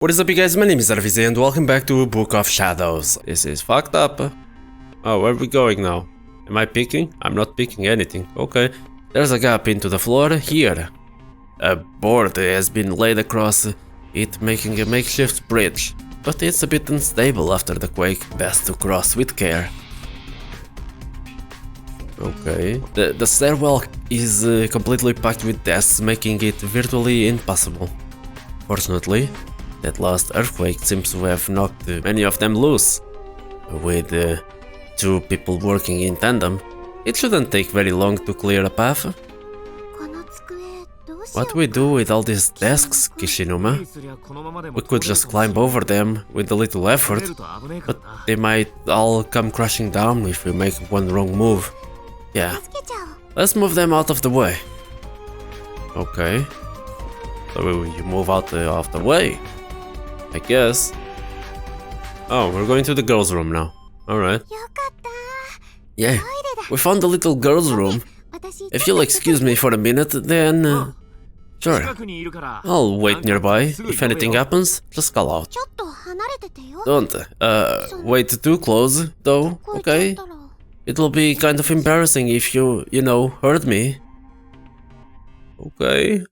What is up, you guys? My name is RVZ and welcome back to Book of Shadows. This is fucked up. Oh, where are we going now? Am I picking? I'm not picking anything. Okay. There's a gap into the floor here. A board has been laid across it, making a makeshift bridge. But it's a bit unstable after the quake. Best to cross with care. Okay. The stairwell is completely packed with desks, making it virtually impossible. Fortunately, that last earthquake seems to have knocked many of them loose. With two people working in tandem, it shouldn't take very long to clear a path. What do we do with all these desks, Kishinuma? We could just climb over them with a little effort, but they might all come crashing down if we make one wrong move. Yeah, let's move them out of the way. Okay, so you move out of the way, I guess. Oh, we're going to the girls' room now. Alright. Yeah, we found the little girls' room. If you'll excuse me for a minute, then... sure. I'll wait nearby. If anything happens, just call out. Don't, wait too close, though, okay? It'll be kind of embarrassing if you know, hurt me. Okay.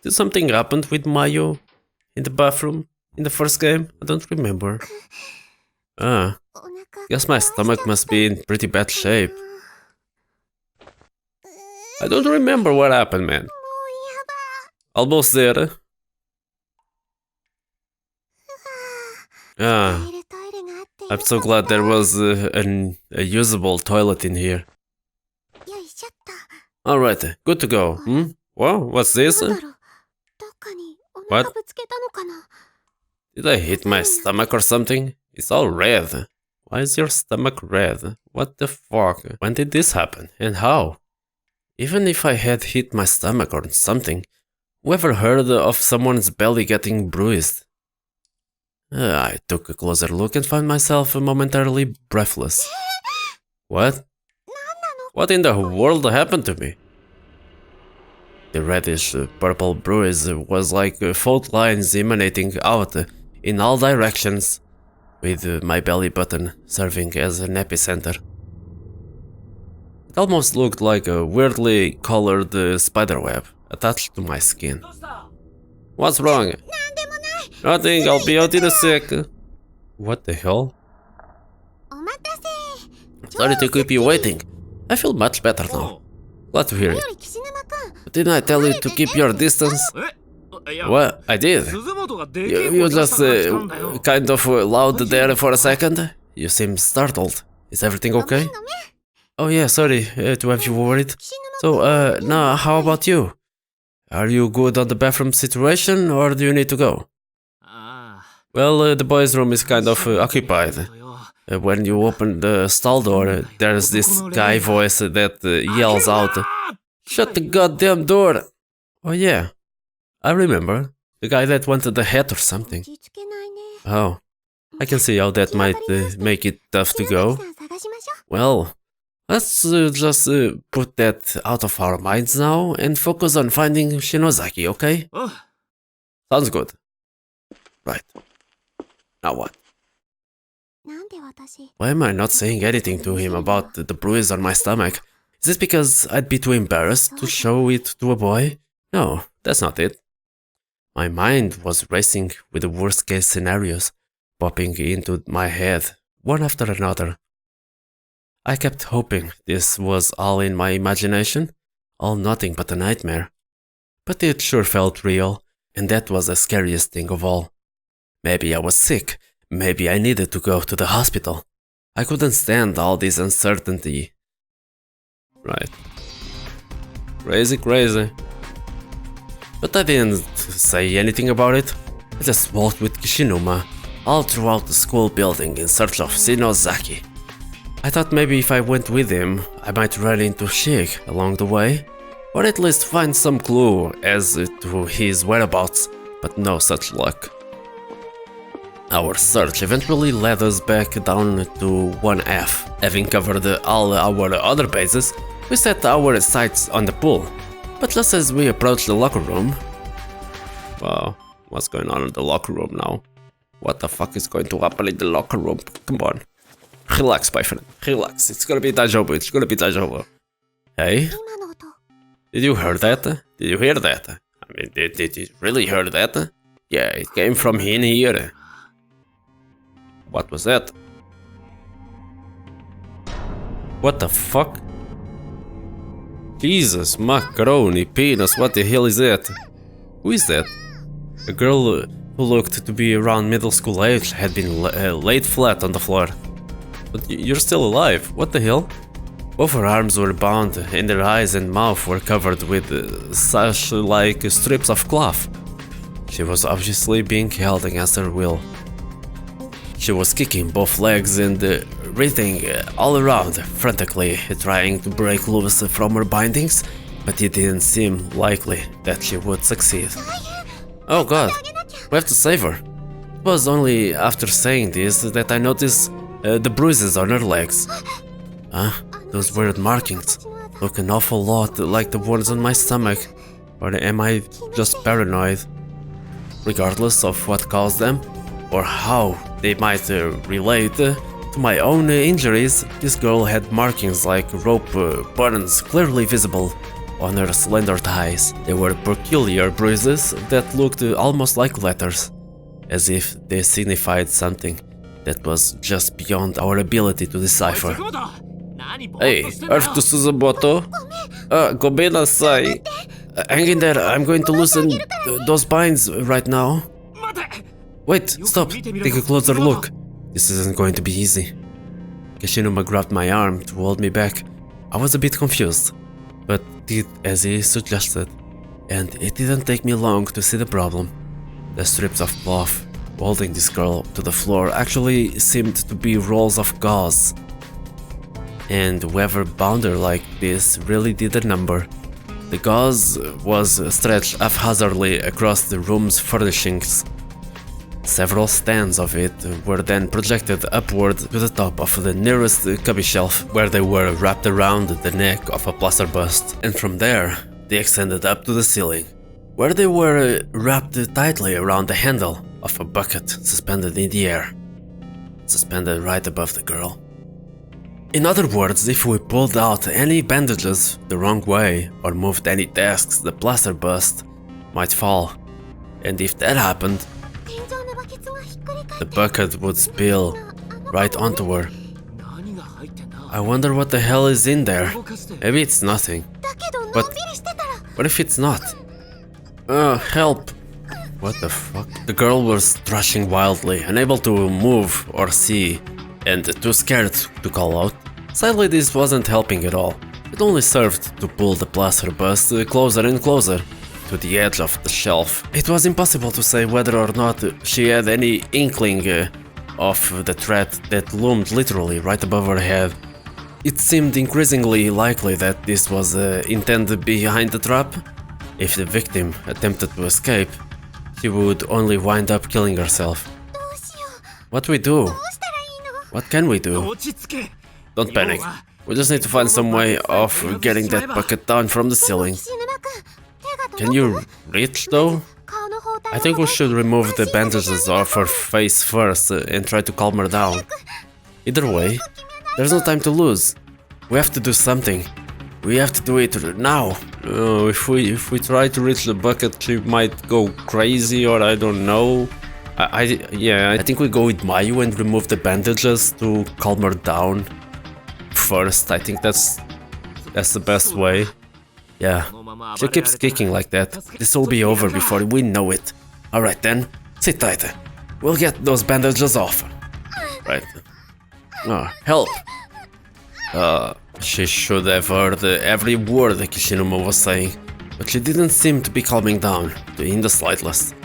Did something happen with Mayu in the bathroom in the first game? I don't remember. Ah, guess my stomach must be in pretty bad shape. I don't remember what happened, man. Almost there. Ah, I'm so glad there was a usable toilet in here. Alright, good to go. Whoa, what's this? What? Did I hit my stomach or something? It's all red. Why is your stomach red? What the fuck? When did this happen? And how? Even if I had hit my stomach or something, whoever heard of someone's belly getting bruised? I took a closer look and found myself momentarily breathless. What? What in the world happened to me? The reddish purple bruise was like fault lines emanating out in all directions, with my belly button serving as an epicenter. It almost looked like a weirdly colored spiderweb attached to my skin. What's wrong? Nothing, I'll be out in a sec. What the hell? Sorry to keep you waiting. I feel much better now. Glad to hear it. But didn't I tell you to keep your distance? What? I did. You just kind of loud there for a second. You seem startled. Is everything okay? Oh yeah, sorry to have you worried. So, now how about you? Are you good on the bathroom situation or do you need to go? Well, the boys' room is kind of occupied. When you open the stall door, there's this guy voice that yells out, "Shut the goddamn door!" Oh yeah, I remember. The guy that wanted the hat or something. Oh, I can see how that might make it tough to go. Well, let's just put that out of our minds now and focus on finding Shinozaki, okay? Sounds good. Right. Now what? Why am I not saying anything to him about the bruise on my stomach? Is it because I'd be too embarrassed to show it to a boy? No, that's not it. My mind was racing with the worst case scenarios popping into my head, one after another. I kept hoping this was all in my imagination, all nothing but a nightmare. But it sure felt real, and that was the scariest thing of all. Maybe I was sick. Maybe I needed to go to the hospital. I couldn't stand all this uncertainty. Right. Crazy, crazy. But I didn't say anything about it. I just walked with Kishinuma all throughout the school building in search of Shinozaki. I thought maybe if I went with him, I might run into Shig along the way, or at least find some clue as to his whereabouts, but no such luck. Our search eventually led us back down to 1F. Having covered all our other bases, we set our sights on the pool. But just as we approached the locker room... Wow, What's going on in the locker room now? What the fuck is going to happen in the locker room? Come on. Relax, my friend. Relax. It's gonna be daijoubu. It's gonna be daijoubu. Hey? Did you hear that? Did you hear that? I mean, did you really hear that? Yeah, it came from in here. What was that? What the fuck? Jesus, macaroni, penis, what the hell is that? Who is that? A girl who looked to be around middle school age had been laid flat on the floor. But you're still alive, what the hell? Both her arms were bound and her eyes and mouth were covered with sash-like strips of cloth. She was obviously being held against her will. She was kicking both legs and writhing all around, frantically trying to break loose from her bindings, but it didn't seem likely that she would succeed. Oh god, we have to save her. It was only after saying this that I noticed the bruises on her legs. Those weird markings look an awful lot like the ones on my stomach, or am I just paranoid? Regardless of what caused them, or how they might relate to my own injuries, this girl had markings like rope buttons clearly visible on her slender thighs. They were peculiar bruises that looked almost like letters, as if they signified something that was just beyond our ability to decipher. Hey, Earth to Suzumoto. Gomenasai. Hang in there, I'm going to loosen those binds right now. Wait, stop, take a closer look. This isn't going to be easy. Kishinuma grabbed my arm to hold me back. I was a bit confused, but did as he suggested, and it didn't take me long to see the problem. The strips of cloth holding this girl to the floor actually seemed to be rolls of gauze. And whoever bound her like this really did a number. The gauze was stretched haphazardly across the room's furnishings. Several stands of it were then projected upward to the top of the nearest cubby shelf, where they were wrapped around the neck of a plaster bust, and from there they extended up to the ceiling, where they were wrapped tightly around the handle of a bucket suspended in the air, suspended right above the girl. In other words, if we pulled out any bandages the wrong way or moved any desks, the plaster bust might fall, and if that happened, the bucket would spill right onto her. I wonder what the hell is in there. Maybe it's nothing. But what if it's not? Help! What the fuck? The girl was thrashing wildly, unable to move or see, and too scared to call out. Sadly, this wasn't helping at all. It only served to pull the plaster bust closer and closer to the edge of the shelf. It was impossible to say whether or not she had any inkling of the threat that loomed literally right above her head. It seemed increasingly likely that this was intended behind the trap. If the victim attempted to escape, she would only wind up killing herself. What do we do? What can we do? Don't panic. We just need to find some way of getting that bucket down from the ceiling. Can you reach though? I think we should remove the bandages off her face first and try to calm her down. Either way, there's no time to lose. We have to do something. We have to do it now. If we try to reach the bucket, she might go crazy, or I don't know. I think we go with Mayu and remove the bandages to calm her down first. I think that's the best way. Yeah, she keeps kicking like that. This will be over before we know it. Alright then, sit tight. We'll get those bandages off. Right. Help! She should have heard every word Kishinuma was saying, but she didn't seem to be calming down in the slightest.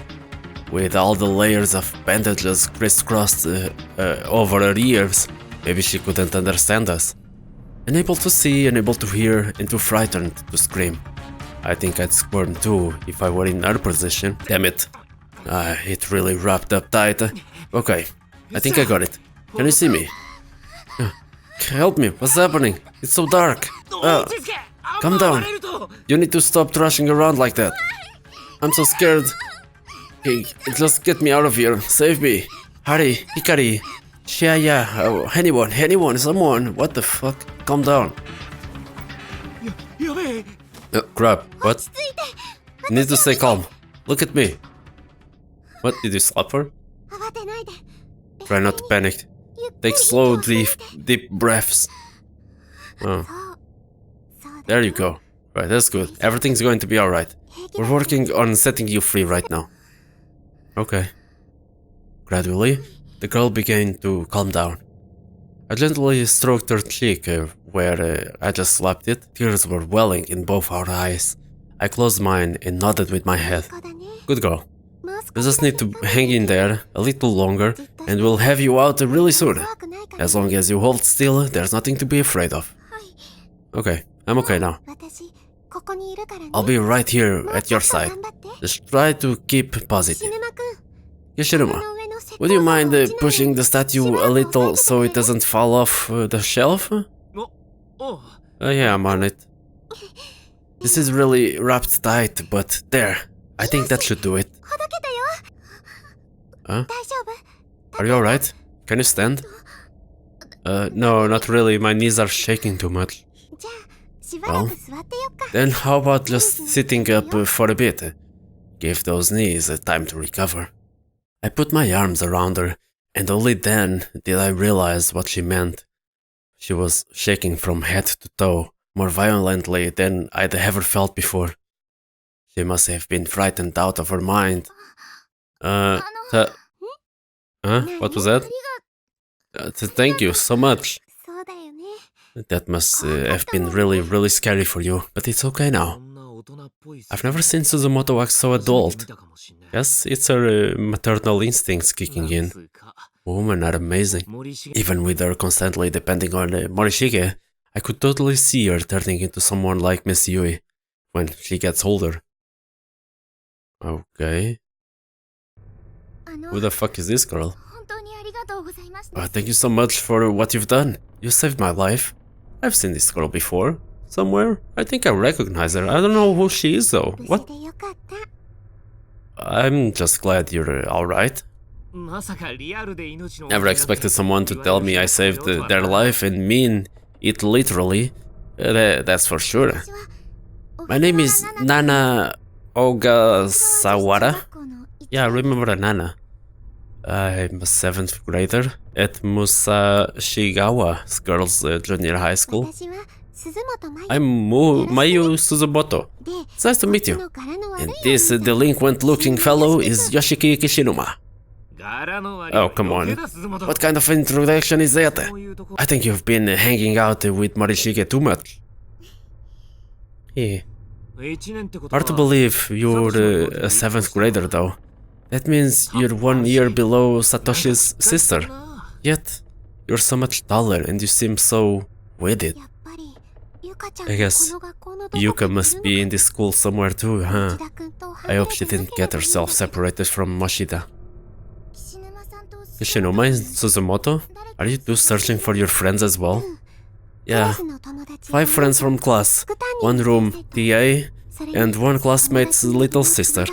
With all the layers of bandages crisscrossed over her ears, maybe she couldn't understand us. Unable to see, unable to hear, and too frightened to scream. I think I'd squirm too if I were in her position. Damn it. It really wrapped up tight. Okay, I think I got it. Can you see me? Help me, what's happening? It's so dark. Calm down. You need to stop thrashing around like that. I'm so scared. Hey, just get me out of here. Save me. Hurry, Hikari. Shiaya. Oh, anyone, someone. What the fuck? Calm down. Crap. What? You need to stay calm. Look at me. What, did you slap her? Try not to panic. Take slow, deep breaths. Oh. There you go. Right, that's good. Everything's going to be alright. We're working on setting you free right now. Okay. Gradually, the girl began to calm down. I gently stroked her cheek where I just slapped it. Tears were welling in both our eyes. I closed mine and nodded with my head. Good girl. You just need to hang in there a little longer and we'll have you out really soon. As long as you hold still, there's nothing to be afraid of. Okay, I'm okay now. I'll be right here at your side. Just try to keep positive. Yoshinuma, would you mind pushing the statue a little so it doesn't fall off the shelf? Yeah, I'm on it. This is really wrapped tight, but there. I think that should do it. Huh? Are you alright? Can you stand? No, not really. My knees are shaking too much. Well, then how about just sitting up for a bit? Give those knees time to recover. I put my arms around her, and only then did I realize what she meant. She was shaking from head to toe, more violently than I'd ever felt before. She must have been frightened out of her mind. Huh? What was that? Thank you so much. That must have been really scary for you, but it's okay now. I've never seen Suzumoto act so adult. Yes, it's her maternal instincts kicking in. Women are amazing. Even with her constantly depending on Morishige, I could totally see her turning into someone like Miss Yui when she gets older. Okay. Who the fuck is this girl? Thank you so much for what you've done. You saved my life. I've seen this girl before. Somewhere. I think I recognize her. I don't know who she is though. What? I'm just glad you're alright. Never expected someone to tell me I saved their life and mean it literally. That's for sure. My name is Nana Ogasawara. Yeah, I remember Nana. I'm a 7th grader at Musashigawa Girls Junior High School. I'm Mayu Suzumoto. It's nice to meet you. And this delinquent-looking fellow is Yoshiki Kishinuma. Oh, come on. What kind of introduction is that? I think you've been hanging out with Morishige too much. Hard to believe you're a 7th grader though. That means you're 1 year below Satoshi's sister. Yet, you're so much taller and you seem so with it. I guess Yuka must be in this school somewhere too, huh? I hope she didn't get herself separated from Moshida. Kishinuma and Suzumoto? Are you two searching for your friends as well? Yeah. 5 friends from class, 1 room TA, and 1 classmate's little sister.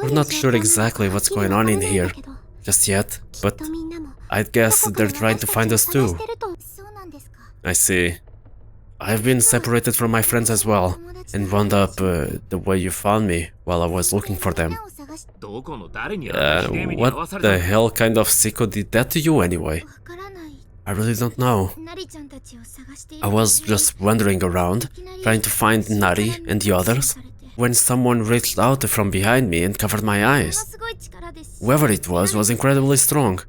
We're not sure exactly what's going on in here just yet, but I'd guess they're trying to find us too. I see. I've been separated from my friends as well, and wound up the way you found me while I was looking for them. What the hell kind of sicko did that to you anyway? I really don't know. I was just wandering around, trying to find Nari and the others, when someone reached out from behind me and covered my eyes. Whoever it was incredibly strong.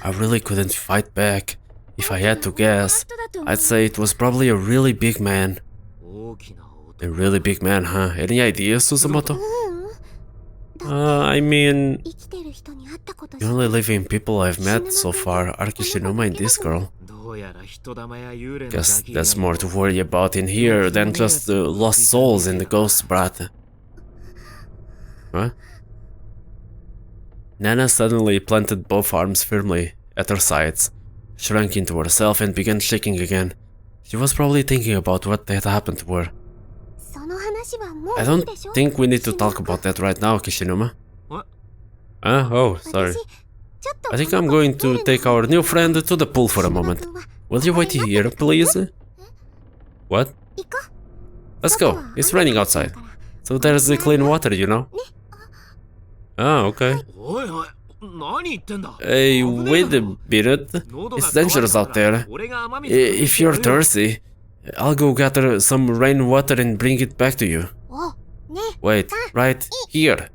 I really couldn't fight back. If I had to guess, I'd say it was probably a really big man. A really big man, huh? Any ideas, Suzumoto? I mean... The only living people I've met so far are Kishinuma and this girl. Guess that's more to worry about in here than just the lost souls in the ghost brat. Huh? Nana suddenly planted both arms firmly at her sides, shrank into herself and began shaking again. She was probably thinking about what had happened to her. I don't think we need to talk about that right now, Kishinuma. Oh, sorry. I think I'm going to take our new friend to the pool for a moment. Will you wait here, please? What? Let's go. It's raining outside. So there's clean water, you know? Oh, okay. Hey, wait a minute. It's dangerous out there. If you're thirsty, I'll go gather some rainwater and bring it back to you. Wait, right here.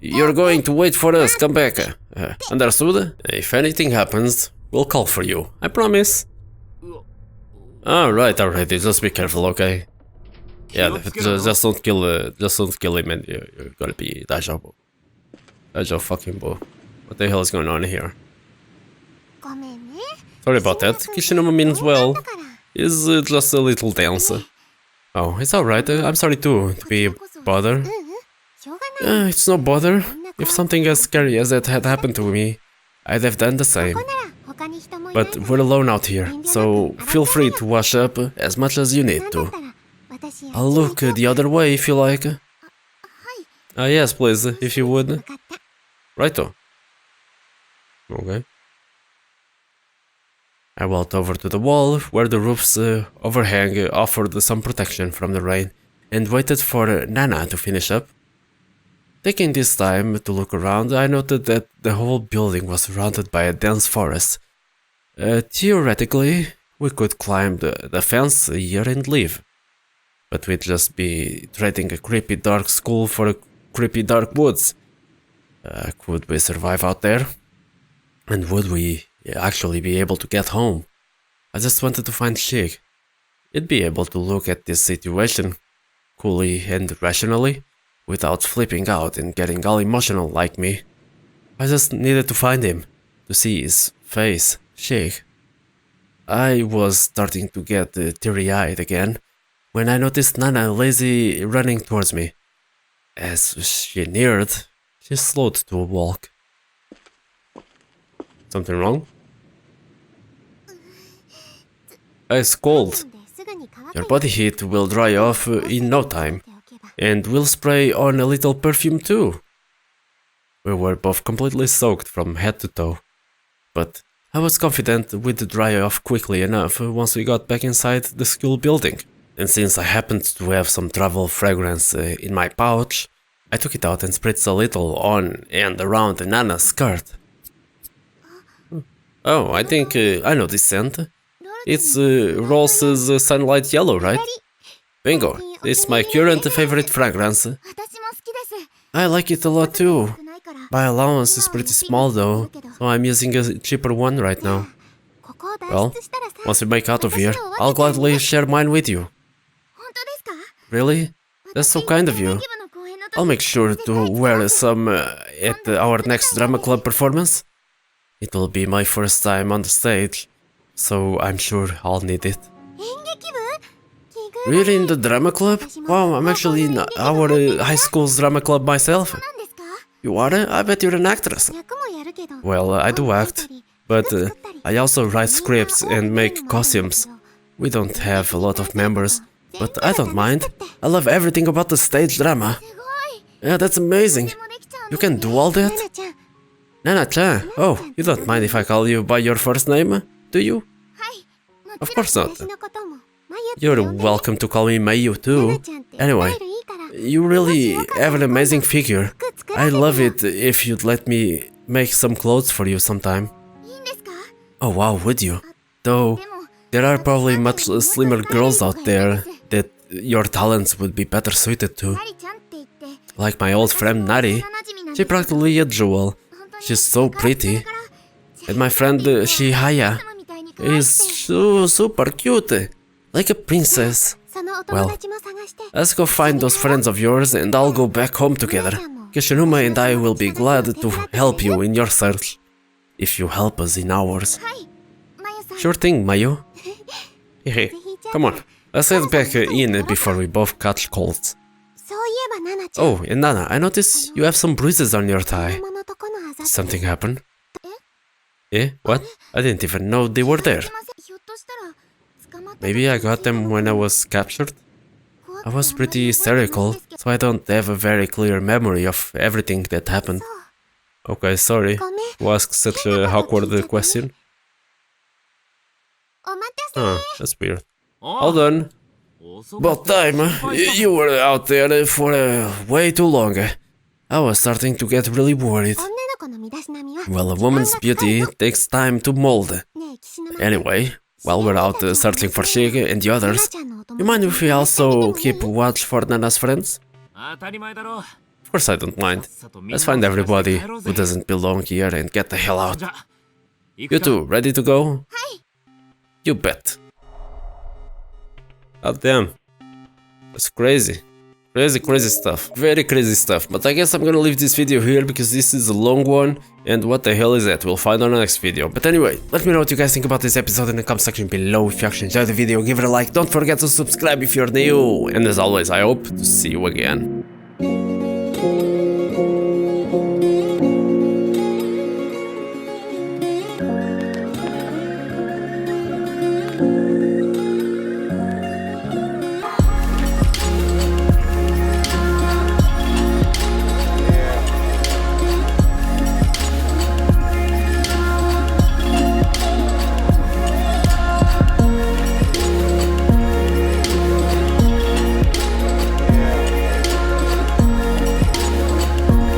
You're going to wait for us, come back. Understood? If anything happens, we'll call for you. I promise. Alright, just be careful, okay? Yeah, just don't kill him and you're gonna be daijoubu. Daijou fucking boo. What the hell is going on here? Sorry about that. Kishinuma means well. It's just a little dance. Oh, it's alright. I'm sorry too, to be bothered. It's no bother. If something as scary as that had happened to me, I'd have done the same. But we're alone out here, so feel free to wash up as much as you need to. I'll look the other way if you like. Yes, please, if you would. Righto. Okay. I walked over to the wall, where the roof's overhang offered some protection from the rain, and waited for Nana to finish up. Taking this time to look around, I noted that the whole building was surrounded by a dense forest. Theoretically, we could climb the fence here and leave. But we'd just be trading a creepy dark school for a creepy dark woods. Could we survive out there? And would we actually be able to get home? I just wanted to find Shig. He'd be able to look at this situation coolly and rationally, without flipping out and getting all emotional like me. I just needed to find him, to see his face shake. I was starting to get teary-eyed again, when I noticed Nana lazy running towards me. As she neared, she slowed to a walk. Something wrong? It's cold. Your body heat will dry off in no time. And we'll spray on a little perfume too. We were both completely soaked from head to toe, but I was confident we'd dry off quickly enough once we got back inside the school building. And since I happened to have some travel fragrance in my pouch, I took it out and spritzed a little on and around Nana's skirt. Oh, I think I know this scent. It's Rose's Sunlight Yellow, right? Bingo, it's my current favorite fragrance. I like it a lot too. My allowance is pretty small though, so I'm using a cheaper one right now. Well, once we make out of here, I'll gladly share mine with you. Really? That's so kind of you. I'll make sure to wear some at our next drama club performance. It will be my first time on the stage, so I'm sure I'll need it. Really, in the drama club? Wow, I'm actually in our high school's drama club myself. You are? I bet you're an actress. Well, I do act, but I also write scripts and make costumes. We don't have a lot of members, but I don't mind. I love everything about the stage drama. Yeah, that's amazing. You can do all that? Nana-chan, oh, you don't mind if I call you by your first name, do you? Of course not. You're welcome to call me Mayu too. Anyway, you really have an amazing figure. I'd love it if you'd let me make some clothes for you sometime. Oh wow, would you? Though, there are probably much slimmer girls out there that your talents would be better suited to. Like my old friend Nari, she's practically a jewel. She's so pretty. And my friend Shihaya is so super cute. Like a princess. Well, let's go find those friends of yours and I'll go back home together. Kishinuma and I will be glad to help you in your search, if you help us in ours. Sure thing, Mayu. Hey, come on, let's head back in before we both catch colds. Oh, and Nana, I notice you have some bruises on your thigh. Something happened? Eh? What? I didn't even know they were there. Maybe I got them when I was captured? I was pretty hysterical, so I don't have a very clear memory of everything that happened. Okay, sorry to ask such a awkward question. Huh, that's weird. Hold on. About time. You were out there for way too long. I was starting to get really worried. Well, a woman's beauty takes time to mold. Anyway, while we're out searching for Shig and the others, you mind if we also keep watch for Nana's friends? Of course I don't mind. Let's find everybody who doesn't belong here and get the hell out. You two, ready to go? You bet. God damn. That's crazy. Crazy stuff. Very crazy stuff. But I guess I'm gonna leave this video here because this is a long one. And what the hell is that? We'll find on the next video. But anyway, let me know what you guys think about this episode in the comment section below. If you actually enjoyed the video, give it a like. Don't forget to subscribe if you're new. And as always, I hope to see you again.